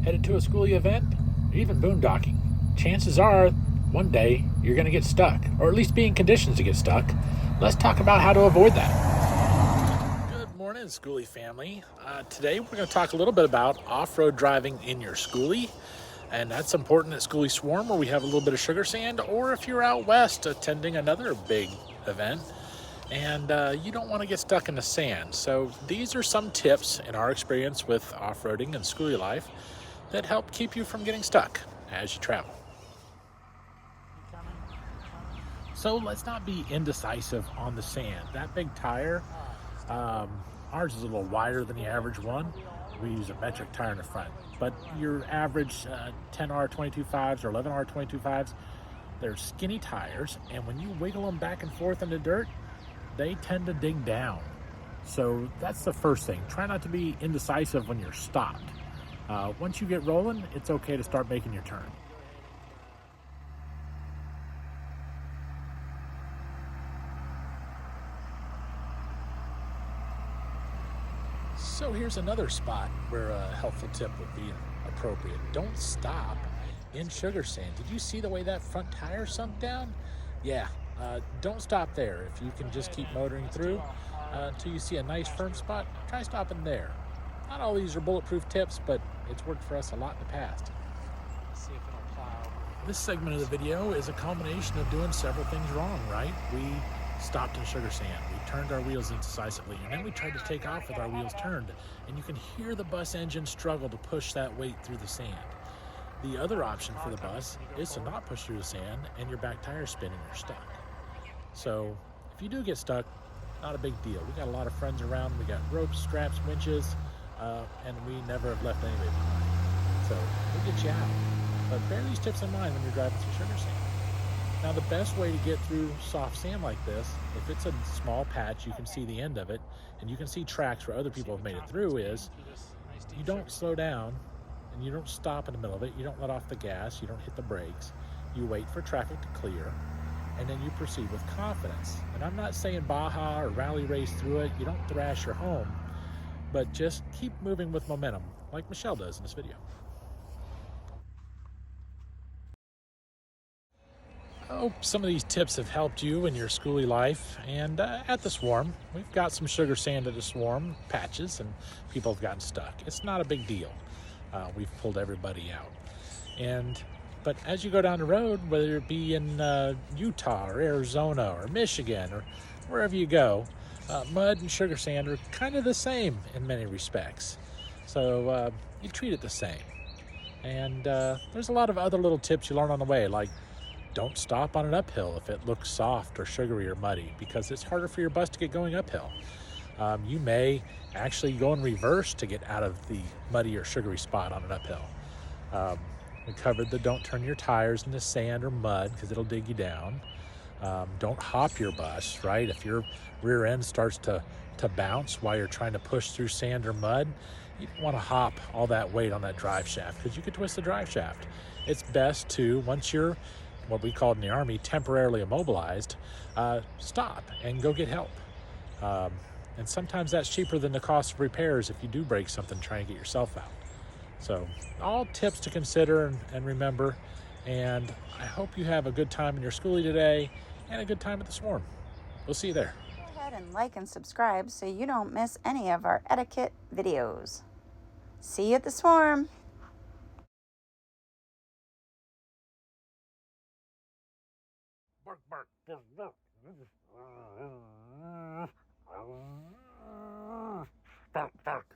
headed to a Skoolie event, or even boondocking, chances are one day you're going to get stuck, or at least be in conditions to get stuck. Let's talk about how to avoid that. Good morning, Skoolie family. Today we're going to talk a little bit about off-road driving in your Skoolie, and that's important at Skoolie Swarm, where we have a little bit of sugar sand, or if you're out west attending another big event and you don't want to get stuck in the sand. So these are some tips in our experience with off-roading and Skoolie life that help keep you from getting stuck as you travel. So let's not be indecisive on the sand. That big tire, ours is a little wider than the average one. We use a metric tire in the front, but your average 10R22.5s or 11R22.5s, they're skinny tires, and when you wiggle them back and forth in the dirt, they tend to dig down. So that's the first thing. Try not to be indecisive when you're stopped. Once you get rolling, it's okay to start making your turn. So here's another spot where a helpful tip would be appropriate. Don't stop in sugar sand. Did you see the way that front tire sunk down? Yeah, don't stop there. If you can just keep motoring through until you see a nice firm spot, try stopping there. Not all these are bulletproof tips, but it's worked for us a lot in the past. This segment of the video is a culmination of doing several things wrong, right? We stopped in sugar sand, we turned our wheels indecisively, and then we tried to take off with our wheels turned, and you can hear the bus engine struggle to push that weight through the sand. The other option for the bus is to not push through the sand and your back tire spinning, you're stuck. So if you do get stuck, not a big deal. We got a lot of friends around, we got ropes, straps, winches, and we never have left anybody behind. So we'll get you out. But bear these tips in mind when you're driving through sugar sand. Now the best way to get through soft sand like this, if it's a small patch, you can see the end of it, and you can see tracks where other people have made it through, is you don't slow down and you don't stop in the middle of it. You don't let off the gas, you don't hit the brakes. You wait for traffic to clear, and then you proceed with confidence. And I'm not saying Baja or rally race through it. You don't thrash your home, but just keep moving with momentum like Michelle does in this video. I hope some of these tips have helped you in your Skoolie life. And at the Swarm, we've got some sugar sand at the Swarm patches, and people have gotten stuck. It's not a big deal. We've pulled everybody out. But as you go down the road, whether it be in Utah or Arizona or Michigan or wherever you go, mud and sugar sand are kind of the same in many respects. So you treat it the same. And there's a lot of other little tips you learn on the way, like don't stop on an uphill if it looks soft or sugary or muddy, because it's harder for your bus to get going uphill. You may actually go in reverse to get out of the muddy or sugary spot on an uphill. We covered the don't turn your tires into sand or mud because it'll dig you down. Don't hop your bus, right? If your rear end starts to bounce while you're trying to push through sand or mud, you don't want to hop all that weight on that drive shaft because you could twist the drive shaft. It's best to, once you're what we called in the Army temporarily immobilized, stop and go get help. And sometimes that's cheaper than the cost of repairs if you do break something trying to get yourself out. So all tips to consider and remember, and I hope you have a good time in your Skoolie today and a good time at the Swarm. We'll see you there. Go ahead and like and subscribe so you don't miss any of our etiquette videos. See you at the Swarm. Bark, bark, bark, bark. Bark, bark.